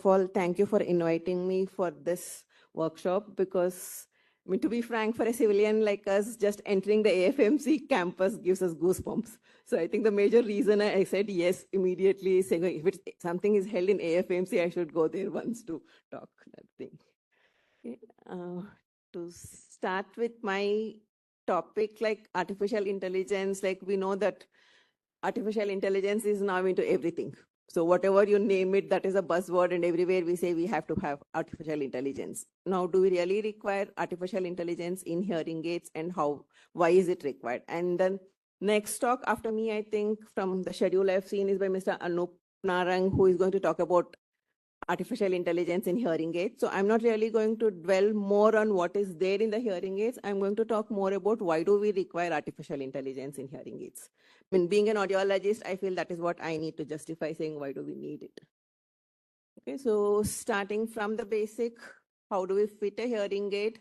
all, thank you for inviting me for this workshop because, I mean, to be frank, for a civilian like us, just entering the AFMC campus gives us goosebumps. So I think the major reason I said yes immediately, saying if something is held in AFMC, I should go there once to talk that thing. Okay. To start with my topic, like artificial intelligence, like we know that artificial intelligence is now into everything. So whatever you name it, that is a buzzword, and everywhere we say we have to have artificial intelligence. Now, do we really require artificial intelligence in hearing aids, and how? Why is it required? And then next talk after me, I think from the schedule I've seen is by Mr. Anup Narang, who is going to talk about artificial intelligence in hearing aids. So I'm not really going to dwell more on what is there in the hearing aids. I'm going to talk more about why do we require artificial intelligence in hearing aids. I mean, being an audiologist, I feel that is what I need to justify saying why do we need it. Okay, so starting from the basic, how do we fit a hearing aid?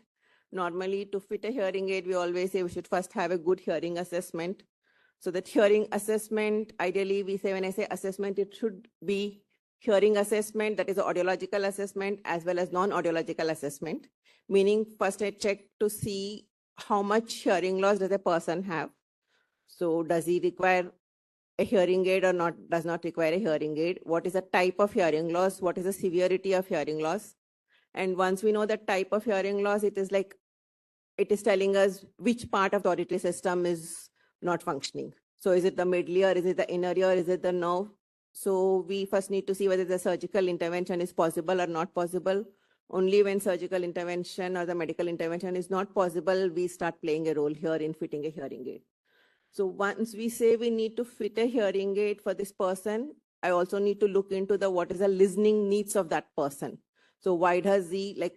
Normally, to fit a hearing aid, we always say we should first have a good hearing assessment. So that hearing assessment, ideally, we say when I say assessment, it should be hearing assessment, that is audiological assessment, as well as non-audiological assessment. Meaning, first I check to see how much hearing loss does a person have. So does he require a hearing aid or not, does not require a hearing aid? What is the type of hearing loss? What is the severity of hearing loss? And once we know the type of hearing loss, it is like, it is telling us which part of the auditory system is not functioning. So is it the middle ear? Is it the inner ear? Is it the nerve? So we first need to see whether the surgical intervention is possible or not possible. Only when surgical intervention or the medical intervention is not possible, we start playing a role here in fitting a hearing aid. So once we say we need to fit a hearing aid for this person, I also need to look into what is the listening needs of that person. So why does he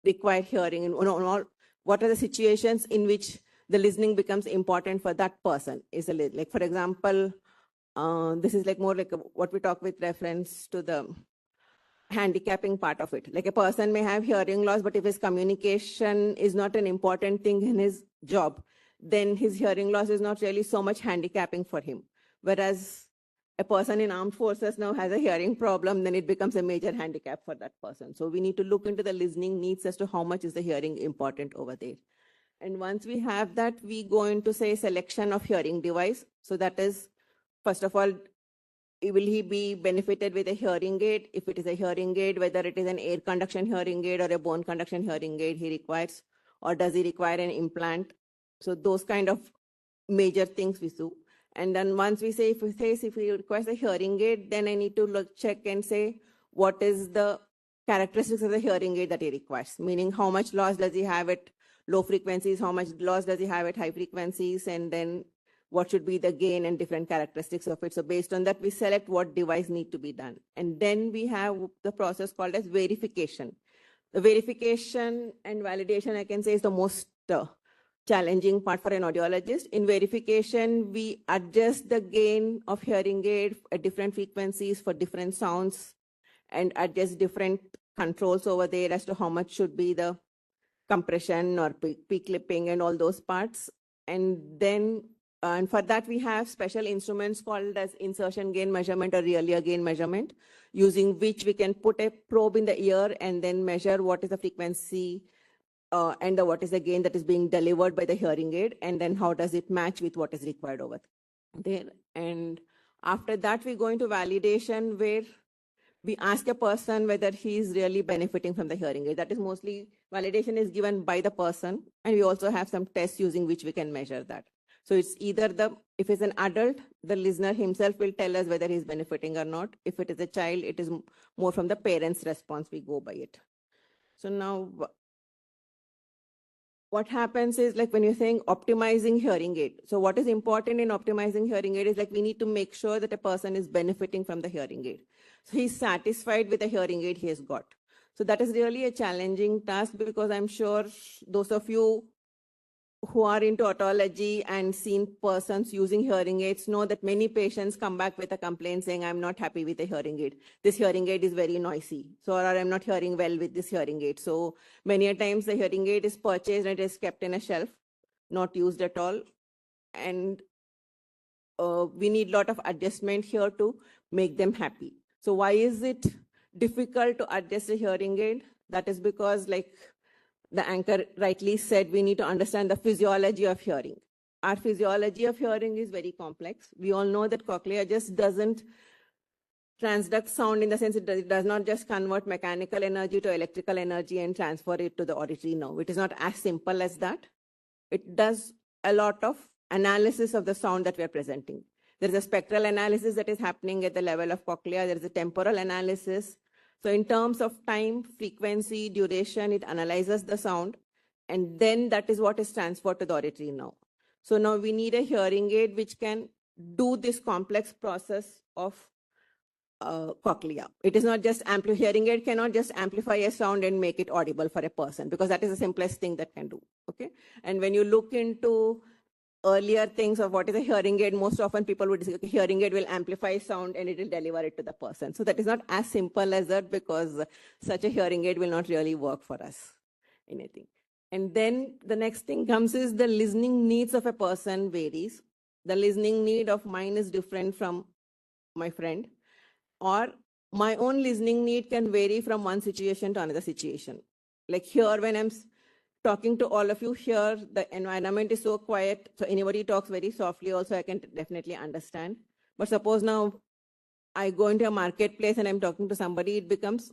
require hearing, and what are the situations in which the listening becomes important for that person? Is like, for example, this is more like what we talk with reference to the handicapping part of it. Like a person may have hearing loss, but if his communication is not an important thing in his job, then his hearing loss is not really so much handicapping for him. Whereas a person in armed forces now has a hearing problem, then it becomes a major handicap for that person. So we need to look into the listening needs as to how much is the hearing important over there. And once we have that, we go into, say, selection of hearing device. So that is, first of all, will he be benefited with a hearing aid? If it is a hearing aid, whether it is an air conduction hearing aid or a bone conduction hearing aid he requires, or does he require an implant? So those kind of major things we do. And then once we say, if he requires a hearing aid, then I need to check and say, what is the characteristics of the hearing aid that he requires? Meaning, how much loss does he have at low frequencies? How much loss does he have at high frequencies? And then what should be the gain and different characteristics of it. So based on that, we select what device need to be done. And then we have the process called as verification. The verification and validation, I can say, is the most challenging part for an audiologist. In verification, we adjust the gain of hearing aid at different frequencies for different sounds and adjust different controls over there as to how much should be the compression or peak clipping and all those parts. And then, and for that, we have special instruments called as insertion gain measurement or real ear gain measurement, using which we can put a probe in the ear and then measure what is the frequency and what is the gain that is being delivered by the hearing aid, and then how does it match with what is required over there. And after that, we go into validation, where we ask a person whether he is really benefiting from the hearing aid. That is mostly, validation is given by the person, and we also have some tests using which we can measure that. So it's either if it's an adult, the listener himself will tell us whether he's benefiting or not. If it is a child, it is more from the parent's response, we go by it. So now, what happens is, like when you're saying optimizing hearing aid. So what is important in optimizing hearing aid is we need to make sure that a person is benefiting from the hearing aid. So he's satisfied with the hearing aid he has got. So that is really a challenging task, because I'm sure those of you who are into otology and seen persons using hearing aids know that many patients come back with a complaint saying, I'm not happy with the hearing aid. This hearing aid is very noisy. So, or I'm not hearing well with this hearing aid. So many a times the hearing aid is purchased and it is kept in a shelf, not used at all. And we need a lot of adjustment here to make them happy. So why is it difficult to adjust a hearing aid. That is because, like the anchor rightly said, we need to understand the physiology of hearing. Our physiology of hearing is very complex. We all know that cochlea just doesn't transduct sound in the sense it does not just convert mechanical energy to electrical energy and transfer it to the auditory nerve. It is not as simple as that. It does a lot of analysis of the sound that we are presenting. There is a spectral analysis that is happening at the level of cochlea. There is a temporal analysis. So in terms of time, frequency, duration, it analyzes the sound, and then that is what is transferred to the auditory nerve. So now we need a hearing aid which can do this complex process of cochlea. It is not just hearing aid cannot just amplify a sound and make it audible for a person, because that is the simplest thing that can do. Okay. And when you look into earlier things of what is a hearing aid, most often people would say, okay, hearing aid will amplify sound and it will deliver it to the person. So that is not as simple as that, because such a hearing aid will not really work for us, anything. And then the next thing comes is the listening needs of a person varies. The listening need of mine is different from my friend, or my own listening need can vary from one situation to another situation. Like here, when I'm talking to all of you here, the environment is so quiet, so anybody talks very softly also, I can definitely understand. But suppose now I go into a marketplace and I'm talking to somebody, it becomes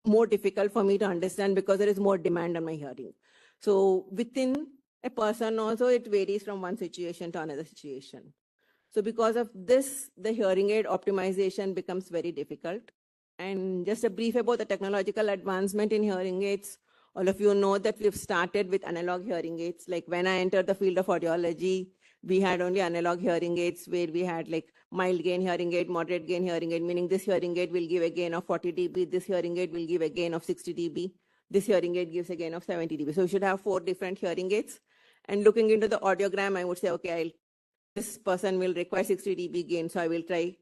more difficult for me to understand because there is more demand on my hearing. So within a person also, it varies from one situation to another situation. So because of this, the hearing aid optimization becomes very difficult. And just a brief about the technological advancement in hearing aids. All of you know that we've started with analog hearing aids. Like when I entered the field of audiology, we had only analog hearing aids where we had like mild gain hearing aid, moderate gain hearing aid, meaning this hearing aid will give a gain of 40 dB, this hearing aid will give a gain of 60 dB, this hearing aid gives a gain of 70 dB. So we should have 4 different hearing aids. And looking into the audiogram, I would say, okay, this person will require 60 dB gain, so I will try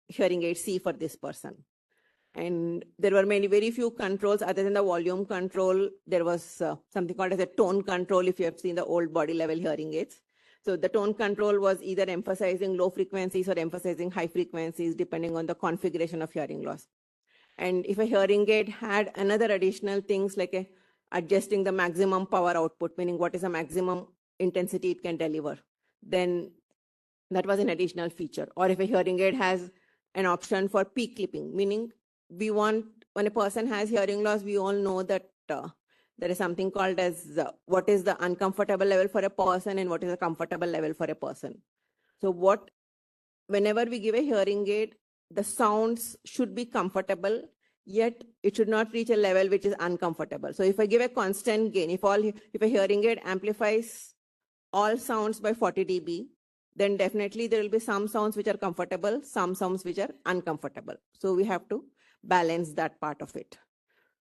hearing aid C for this person. And there were very few controls other than the volume control. There was something called as a tone control, if you have seen the old body level hearing aids. So the tone control was either emphasizing low frequencies or emphasizing high frequencies, depending on the configuration of hearing loss. And if a hearing aid had another additional things like adjusting the maximum power output, meaning what is the maximum intensity it can deliver, then that was an additional feature. Or if a hearing aid has an option for peak clipping, meaning we want, when a person has hearing loss, we all know that there is something called as what is the uncomfortable level for a person and what is a comfortable level for a person. So whenever we give a hearing aid, the sounds should be comfortable, yet it should not reach a level which is uncomfortable. So if I give a constant gain, if a hearing aid amplifies all sounds by 40 dB, then definitely there will be some sounds which are comfortable, some sounds which are uncomfortable. So we have to balance that part of it.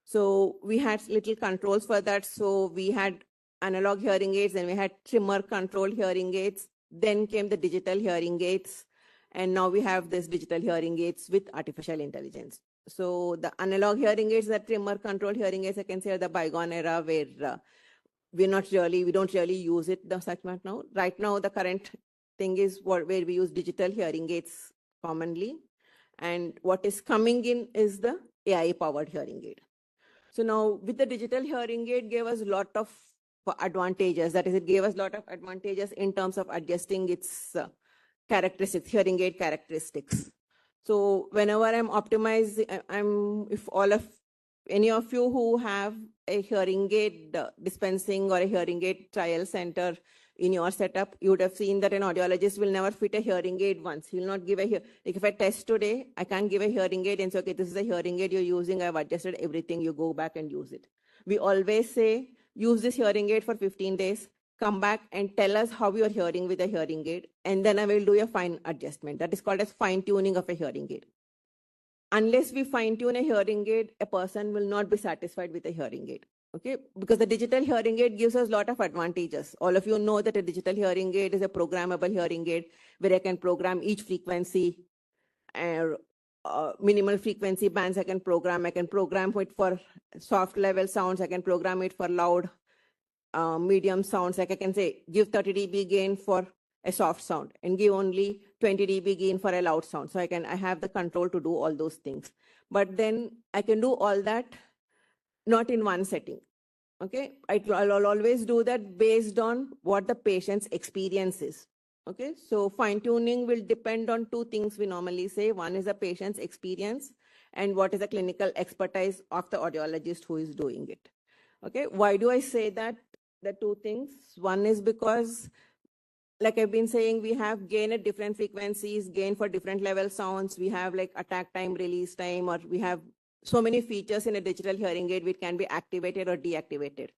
So we had little controls for that. So we had analog hearing aids, and we had trimmer controlled hearing aids. Then came the digital hearing aids. And now we have this digital hearing aids with artificial intelligence. So the analog hearing aids, the trimmer controlled hearing aids, I can say are the bygone era where we don't really use it that much now. Right now, the current thing is where we use digital hearing aids commonly. And what is coming in is the AI-powered hearing aid. So now with the digital hearing aid gave us a lot of advantages. That is, it gave us a lot of advantages in terms of adjusting its characteristics, hearing aid characteristics. So whenever I'm optimizing, if any of you who have a hearing aid dispensing or a hearing aid trial center in your setup, you would have seen that an audiologist will never fit a hearing aid once. He will not give like if I test today, I can't give a hearing aid and say, okay, this is a hearing aid you're using. I've adjusted everything. You go back and use it. We always say, use this hearing aid for 15 days. Come back and tell us how you're hearing with a hearing aid. And then I will do a fine adjustment. That is called as fine tuning of a hearing aid. Unless we fine tune a hearing aid, a person will not be satisfied with a hearing aid. Okay, because the digital hearing aid gives us a lot of advantages. All of you know that a digital hearing aid is a programmable hearing aid where I can program each frequency and minimal frequency bands I can program. I can program it for soft level sounds. I can program it for loud, medium sounds. Like I can say, give 30 dB gain for a soft sound and give only 20 dB gain for a loud sound. So I have the control to do all those things. But then I can do all that not in one setting. Okay, I'll always do that based on what the patient's experience is. Okay, so fine tuning will depend on two things we normally say. One is the patient's experience and what is the clinical expertise of the audiologist who is doing it. Okay, why do I say that? The two things. One is because, like I've been saying, we have gain at different frequencies, gain for different level sounds. We have like attack time, release time, or we have so many features in a digital hearing aid which can be activated or deactivated.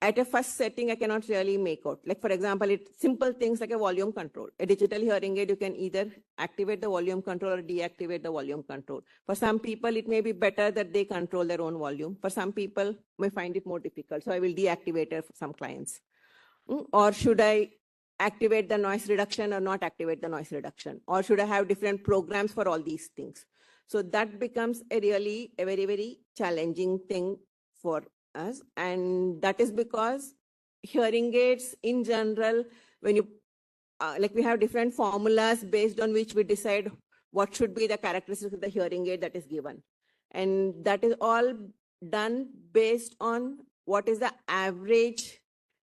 At a first setting, I cannot really make out. Like, for example, simple things like a volume control. A digital hearing aid, you can either activate the volume control or deactivate the volume control. For some people, it may be better that they control their own volume. For some people, may find it more difficult. So I will deactivate it for some clients. Or should I activate the noise reduction or not activate the noise reduction? Or should I have different programs for all these things? So that becomes a very, very challenging thing for us. And that is because hearing aids in general, when you, like we have different formulas based on which we decide what should be the characteristics of the hearing aid that is given. And that is all done based on what is the average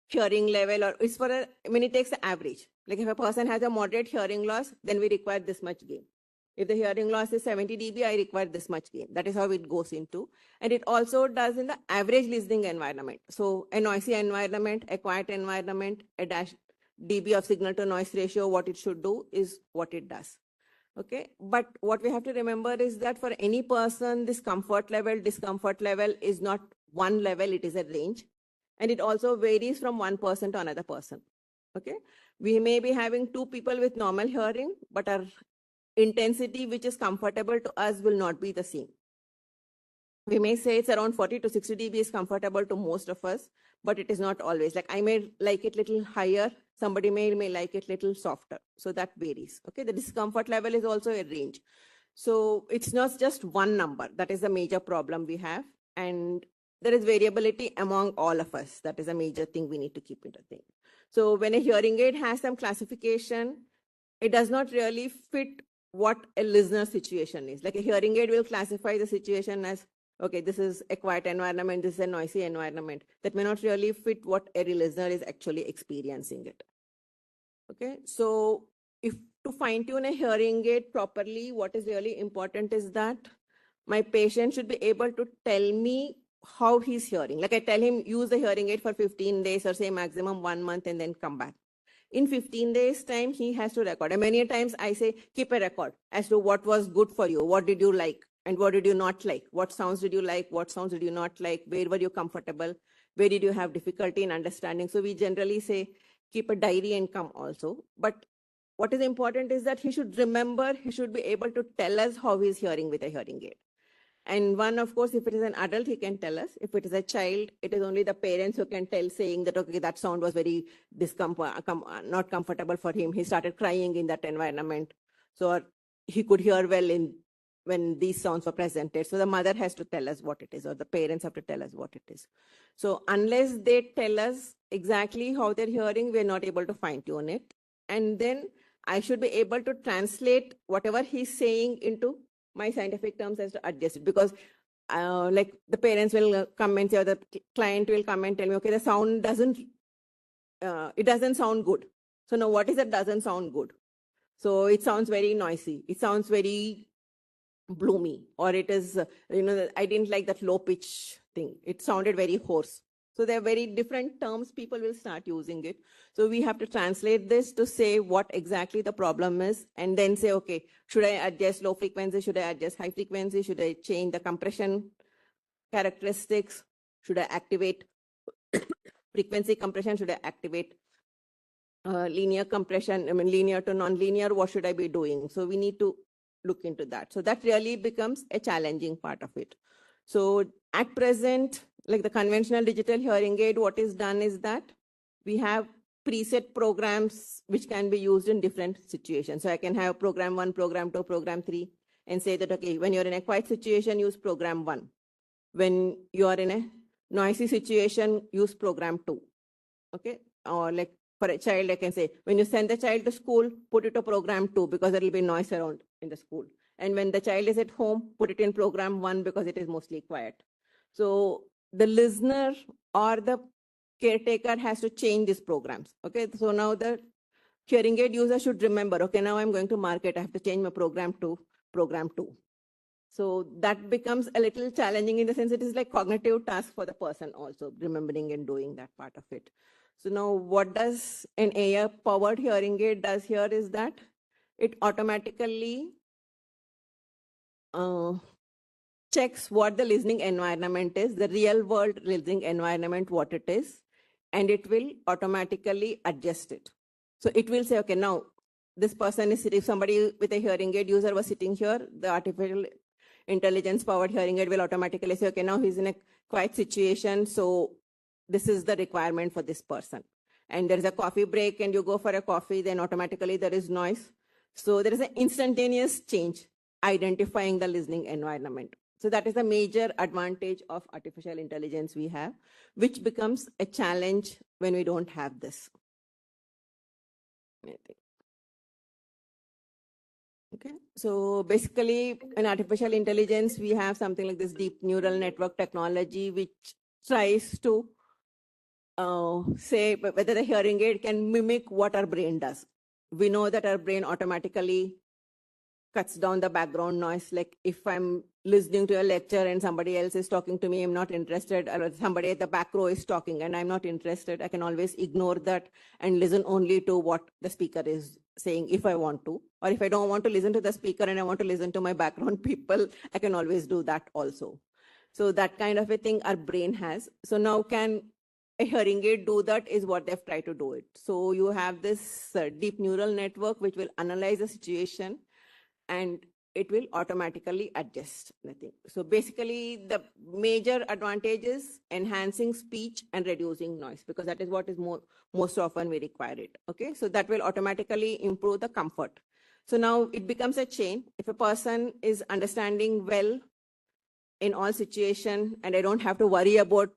hearing level, or it's for a, I mean, it takes the average. Like if a person has a moderate hearing loss, then we require this much gain. If the hearing loss is 70 dB, I require this much gain. That is how it goes into. And it also does in the average listening environment. So a noisy environment, a quiet environment, a dash dB of signal to noise ratio, what it should do is what it does. Okay, but what we have to remember is that for any person, this comfort level, discomfort level is not one level, it is a range. And it also varies from one person to another person. Okay, we may be having two people with normal hearing, but our intensity, which is comfortable to us, will not be the same. We may say it's around 40 to 60 dB is comfortable to most of us, but it is not always. Like I may like it little higher, somebody may like it little softer. So that varies. Okay, the discomfort level is also a range. So it's not just one number. That is a major problem we have. And there is variability among all of us. That is a major thing we need to keep in the thing. So when a hearing aid has some classification, it does not really fit what a listener situation is. Like a hearing aid will classify the situation as, okay, this is a quiet environment, this is a noisy environment. That may not really fit what a listener is actually experiencing it. Okay, so if to fine tune a hearing aid properly, what is really important is that my patient should be able to tell me how he's hearing. Like I tell him, use the hearing aid for 15 days or say maximum 1 month and then come back. In 15 days time, he has to record. And many times I say, keep a record as to what was good for you. What did you like and what did you not like? What sounds did you like? What sounds did you not like? Where were you comfortable? Where did you have difficulty in understanding? So we generally say, keep a diary and come also. But what is important is that he should remember, he should be able to tell us how he's hearing with a hearing aid. And one, of course, if it is an adult, he can tell us. If it is a child, it is only the parents who can tell, saying that, okay, that sound was very not comfortable for him. He started crying in that environment. So he could hear well when these sounds were presented. So the mother has to tell us what it is, or the parents have to tell us what it is. So unless they tell us exactly how they're hearing, we're not able to fine tune it. And then I should be able to translate whatever he's saying into my scientific terms as to adjust it, because like the parents will come and say, or the client will come and tell me, okay, the sound doesn't, it doesn't sound good. So now what is that doesn't sound good? So it sounds very noisy. It sounds very bloomy, or it is, I didn't like that low pitch thing. It sounded very hoarse. So there are very different terms people will start using it. So we have to translate this to say what exactly the problem is, and then say, okay, should I adjust low frequency? Should I adjust high frequency? Should I change the compression characteristics? Should I activate frequency compression? Should I activate linear compression? I mean, linear to non-linear, what should I be doing? So we need to look into that. So that really becomes a challenging part of it. So at present, like the conventional digital hearing aid, what is done is that we have preset programs which can be used in different situations. So I can have program 1, program 2, program 3, and say that, okay, when you're in a quiet situation, use program 1. When you are in a noisy situation, use program 2. Okay, or like for a child, I can say, when you send the child to school, put it to program 2, because there will be noise around in the school. And when the child is at home, put it in program 1 because it is mostly quiet. So the listener or the caretaker has to change these programs. Okay, so now the hearing aid user should remember, okay, now I'm going to market, I have to change my program to program 2. So that becomes a little challenging in the sense it is like cognitive task for the person also, remembering and doing that part of it. So now what does an AI powered hearing aid does here is that it automatically checks what the listening environment is, the real world listening environment, what it is, and it will automatically adjust it. So it will say, okay, now this person is sitting, somebody with a hearing aid user was sitting here, the artificial intelligence powered hearing aid will automatically say, okay, now he's in a quiet situation, so this is the requirement for this person. And there's a coffee break and you go for a coffee, then automatically there is noise. So there is an instantaneous change identifying the listening environment. So that is the major advantage of artificial intelligence we have, which becomes a challenge when we don't have this. Okay, so basically in artificial intelligence, we have something like this deep neural network technology, which tries to say whether the hearing aid can mimic what our brain does. We know that our brain automatically cuts down the background noise. Like if I'm listening to a lecture and somebody else is talking to me, I'm not interested, or somebody at the back row is talking and I'm not interested, I can always ignore that and listen only to what the speaker is saying if I want to. Or if I don't want to listen to the speaker and I want to listen to my background people, I can always do that also. So that kind of a thing our brain has. So now can a hearing aid do that is what they've tried to do it. So you have this deep neural network which will analyze the situation and it will automatically adjust nothing. So basically the major advantage is enhancing speech and reducing noise, because that is what is most often we require it. Okay, so that will automatically improve the comfort. So now it becomes a chain. If a person is understanding well in all situation and I don't have to worry about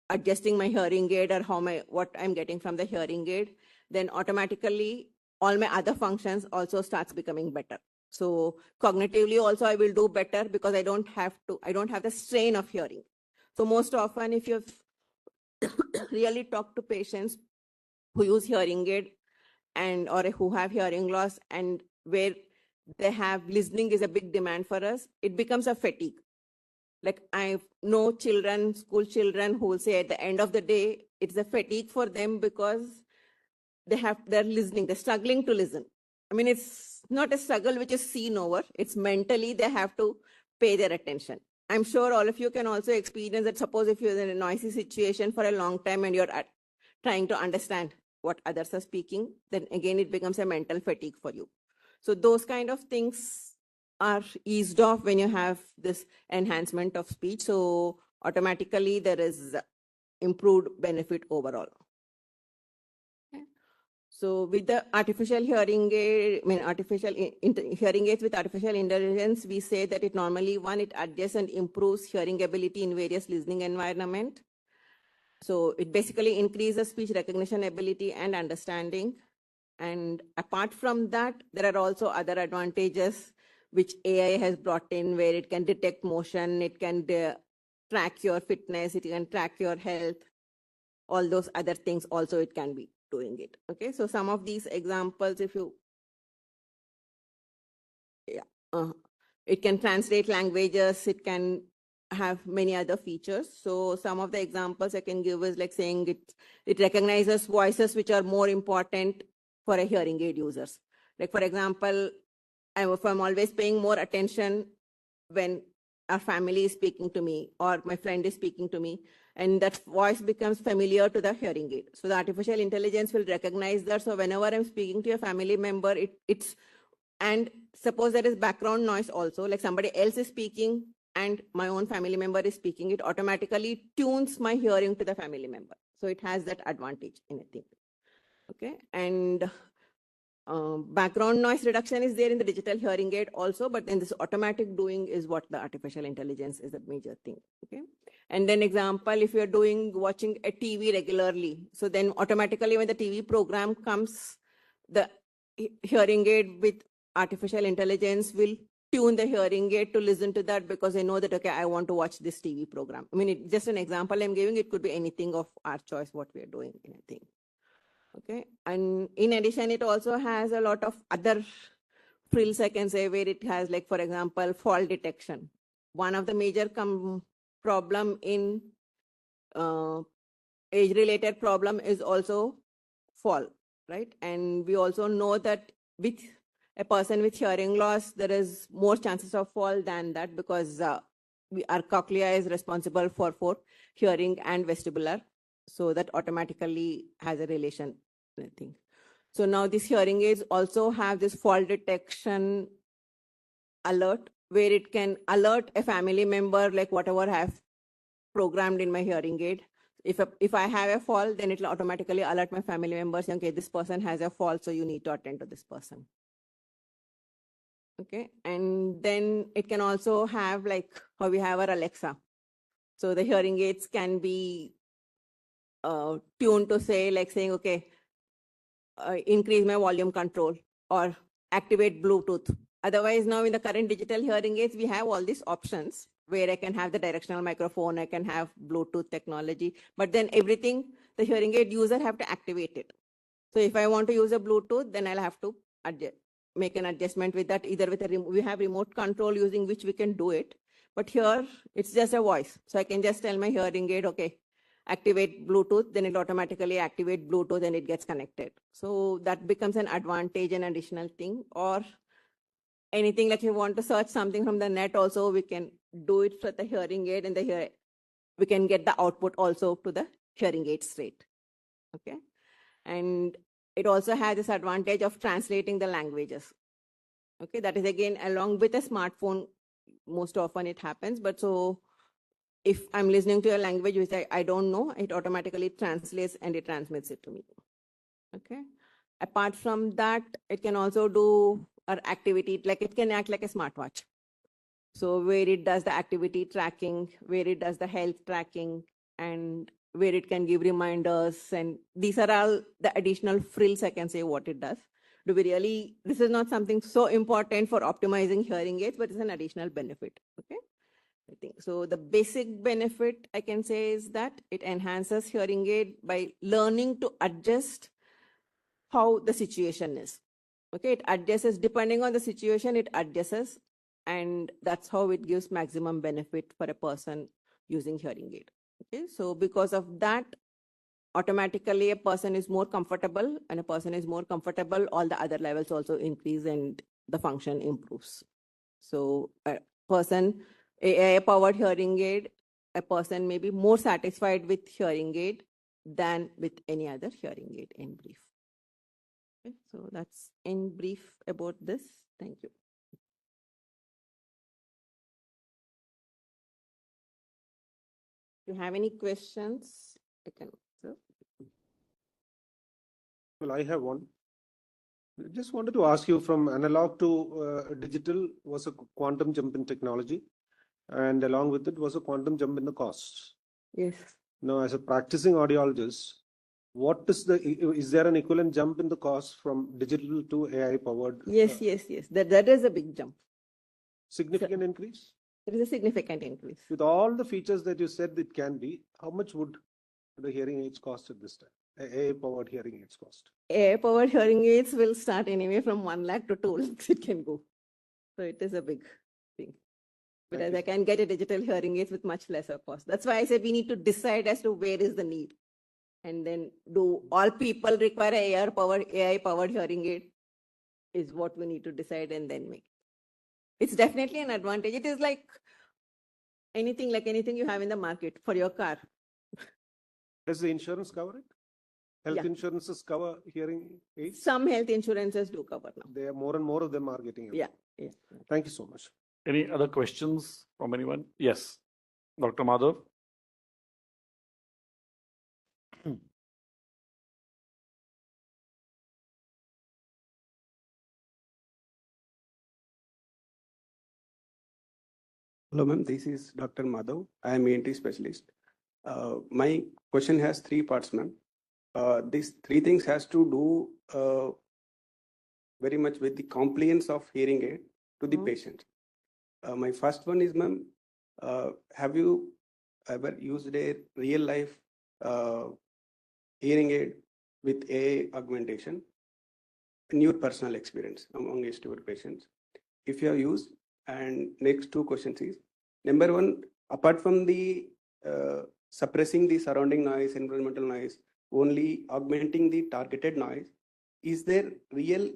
adjusting my hearing aid or what I'm getting from the hearing aid, then automatically all my other functions also starts becoming better. So cognitively also I will do better because I don't have the strain of hearing. So most often if you've really talked to patients who use hearing aid and or who have hearing loss and where they have listening is a big demand for us, it becomes a fatigue. Like I know children, school children who will say at the end of the day, it's a fatigue for them because they're listening, they're struggling to listen. I mean, it's not a struggle which is seen over, it's mentally they have to pay their attention. I'm sure all of you can also experience that. Suppose if you're in a noisy situation for a long time and you're trying to understand what others are speaking, then again, it becomes a mental fatigue for you. So those kind of things are eased off when you have this enhancement of speech. So automatically there is improved benefit overall. So with the artificial hearing aid, hearing aids with artificial intelligence, we say that it normally, one, it adjusts and improves hearing ability in various listening environment. So it basically increases speech recognition ability and understanding. And apart from that, there are also other advantages which AI has brought in, where it can detect motion, it can track your fitness, it can track your health, all those other things also it can be doing it. Okay, so some of these examples, if you, it can translate languages, it can have many other features. So some of the examples I can give is like saying it recognizes voices which are more important for a hearing aid users. Like for example, if I'm always paying more attention when our family is speaking to me or my friend is speaking to me, and that voice becomes familiar to the hearing aid. So the artificial intelligence will recognize that. So whenever I'm speaking to a family member, and suppose there is background noise also, like somebody else is speaking and my own family member is speaking, it automatically tunes my hearing to the family member. So it has that advantage in a thing. Okay, and background noise reduction is there in the digital hearing aid also, but then this automatic doing is what the artificial intelligence is a major thing. Okay, and then example, if you're watching a TV regularly, so then automatically when the TV program comes, the hearing aid with artificial intelligence will tune the hearing aid to listen to that because they know that, okay, I want to watch this TV program. I mean, just an example I'm giving, it could be anything of our choice, what we are doing, anything. Okay. And in addition, it also has a lot of other frills, I can say, where it has, like, for example, fall detection. One of the major problem in age-related problem is also fall, right? And we also know that with a person with hearing loss, there is more chances of fall than that because our cochlea is responsible for hearing and vestibular. So that automatically has a relation, I think. So now these hearing aids also have this fall detection alert where it can alert a family member, like whatever I have programmed in my hearing aid. If I have a fall, then it will automatically alert my family members, okay, this person has a fall, so you need to attend to this person. Okay, and then it can also have, like how we have our Alexa. So the hearing aids can be tuned to say, like saying, okay, increase my volume control or activate Bluetooth. Otherwise, now in the current digital hearing aids, we have all these options where I can have the directional microphone, I can have Bluetooth technology, but then everything, the hearing aid user have to activate it. So if I want to use a Bluetooth, then I'll have to make an adjustment with that, either with we have remote control using which we can do it. But here, it's just a voice. So I can just tell my hearing aid, okay, activate Bluetooth, then it automatically activate Bluetooth and it gets connected. So that becomes an advantage and additional thing. Or anything like you want to search something from the net also, we can do it for the hearing aid and we can get the output also to the hearing aid straight. Okay. And it also has this advantage of translating the languages. Okay. That is again, along with a smartphone, most often it happens. But so if I'm listening to a language which I don't know, it automatically translates and it transmits it to me. Okay. Apart from that, it can also do our activity, like it can act like a smartwatch. So where it does the activity tracking, where it does the health tracking, and where it can give reminders. And these are all the additional frills, I can say, what it does. Do we really, this is not something so important for optimizing hearing aids, but it's an additional benefit. Okay. I think so. The basic benefit I can say is that it enhances hearing aid by learning to adjust how the situation is. Okay, it adjusts depending on the situation, it adjusts, and that's how it gives maximum benefit for a person using hearing aid. Okay, so because of that, automatically a person is more comfortable, and a person is more comfortable, all the other levels also increase and the function improves. So a person, AI-powered hearing aid, a person may be more satisfied with hearing aid than with any other hearing aid, in brief. Okay, so that's in brief about this. Thank you. If you have any questions, I can answer. Well, I have one. I just wanted to ask you, from analog to digital was a quantum jump in technology, and along with it was a quantum jump in the costs. Yes. Now, as a practicing audiologist, is there an equivalent jump in the cost from digital to AI powered? Yes. That is a big jump. Significant increase? There is a significant increase. With all the features that you said it can be, how much would the hearing aids cost at this time? AI powered hearing aids cost? AI powered hearing aids will start anyway from 1 lakh to 2 lakhs it can go. So it is a big thing. Whereas I can get a digital hearing aids with much lesser cost. That's why I said we need to decide as to where is the need. And then do all people require AI powered hearing aid is what we need to decide and then make. It's definitely an advantage. It is like anything you have in the market for your car. Does the insurance cover it? Health insurances cover hearing aids? Some health insurances do cover now. There are more and more of them are getting it. Yeah. Thank you so much. Any other questions from anyone? Yes, Dr. Madhav. Hello, ma'am. This is Dr. Madhav. I am ENT specialist. My question has 3 parts, ma'am. These 3 things has to do very much with the compliance of hearing aid to the patient. My first one is, ma'am, have you ever used a real life hearing aid with AI augmentation in your personal experience amongst your patients? If you have used, and next two questions is, number one, apart from the suppressing the surrounding noise, environmental noise, only augmenting the targeted noise, is there real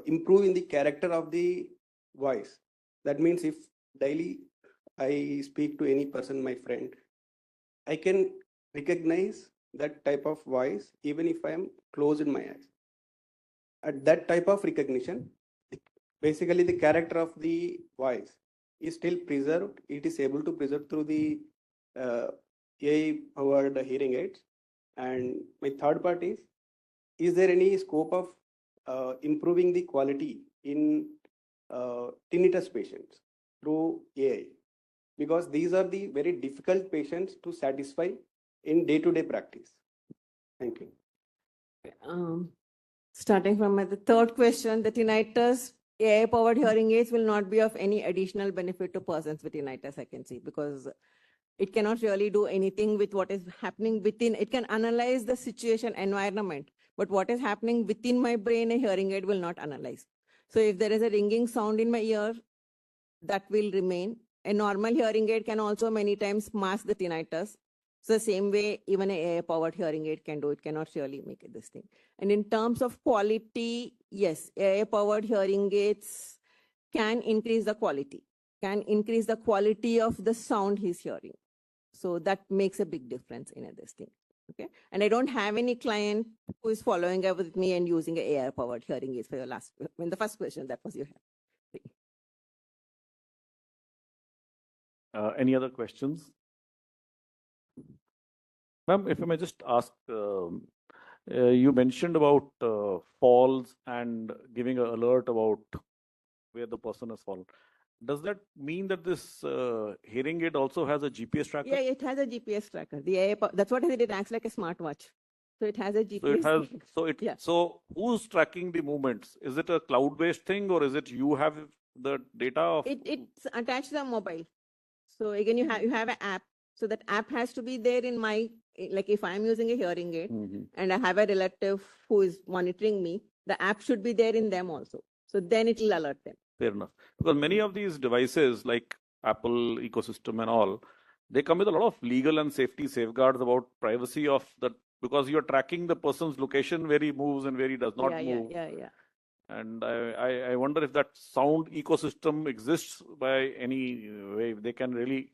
improving the character of the voice? That means if daily I speak to any person, my friend, I can recognize that type of voice even if I am closed in my eyes. At that type of recognition, basically the character of the voice is still preserved. It is able to preserve through the AI-powered hearing aids. And my third part is there any scope of improving the quality in tinnitus patients through AI? Because these are the very difficult patients to satisfy in day-to-day practice. Thank you. Starting from the third question, the tinnitus AI-powered hearing aids will not be of any additional benefit to persons with tinnitus, I can see, because it cannot really do anything with what is happening within. It can analyze the situation, environment, but what is happening within my brain, a hearing aid will not analyze. So if there is a ringing sound in my ear, that will remain. A normal hearing aid can also many times mask the tinnitus. So the same way, even a AI-powered hearing aid can do, it cannot really make it this thing. And in terms of quality, yes, AI-powered hearing aids can increase the quality of the sound he's hearing. So that makes a big difference in this thing. Okay. And I don't have any client who is following up with me and using an AI-powered hearing aids for your last, in the first question, that was your thing. Any other questions? Ma'am, if I may just ask, you mentioned about falls and giving an alert about where the person has fallen. Does that mean that this hearing aid also has a GPS tracker? Yeah, it has a GPS tracker. The AI, that's what it acts like a smartwatch. So it has a GPS. So who's tracking the movements? Is it a cloud-based thing, or is it you have the data of? It's attached to the mobile. So again, you have an app. So that app has to be there in my, like if I'm using a hearing aid and I have a relative who is monitoring me, the app should be there in them also. So then it will alert them. Fair enough. Because many of these devices like Apple ecosystem and all, they come with a lot of legal and safety safeguards about privacy of the, because you're tracking the person's location where he moves and where he does not move. Yeah. And I wonder if that sound ecosystem exists by any way. They can really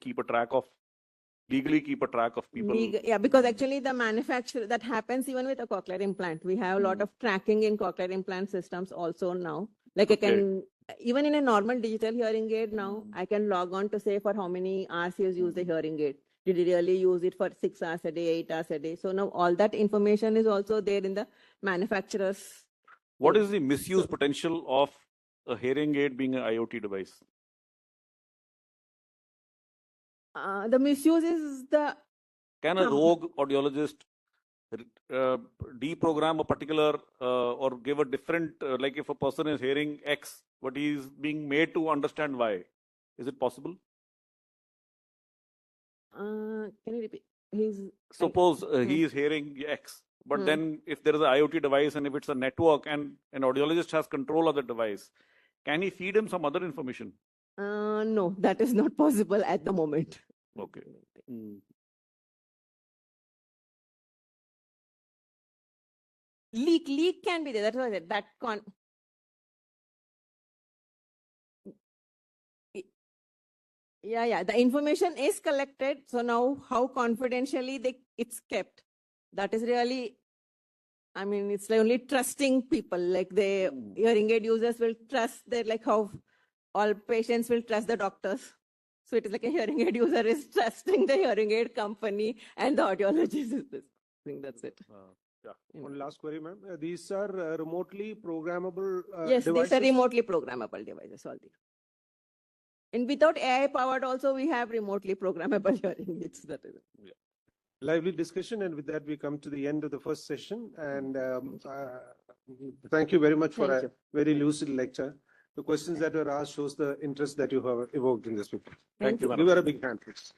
legally keep a track of people. Yeah, because actually the manufacturer, that happens even with a cochlear implant. We have a lot of tracking in cochlear implant systems also now. Like I can, even in a normal digital hearing aid now, I can log on to say for how many hours he has used the hearing aid. Did he really use it for 6 hours a day, 8 hours a day? So now all that information is also there in the manufacturer's. What is the misuse potential of a hearing aid being an IoT device? The misuse is the... Can a rogue audiologist deprogram a particular or give a different, like if a person is hearing X, but he is being made to understand Y? Is it possible? Can you repeat? Suppose he is hearing X, but then if there is an IoT device and if it's a network and an audiologist has control of the device, can he feed him some other information? No, that is not possible at the moment. Okay. Leak can be there. That's what I said. Yeah. The information is collected. So now how confidentially it's kept. That is really, I mean, it's like only trusting people. Like the hearing aid users will trust like how all patients will trust the doctors. So it is like a hearing aid user is trusting the hearing aid company and the audiologist is this. I think that's it. One last query, ma'am. These are remotely programmable yes, devices? These are remotely programmable devices. All these. And without AI powered also, we have remotely programmable hearing aids. That is it. Lively discussion, and with that we come to the end of the first session. And thank you very much for a very lucid lecture. The questions that were asked shows the interest that you have evoked in this paper. Thank you. Give her a big hand, please.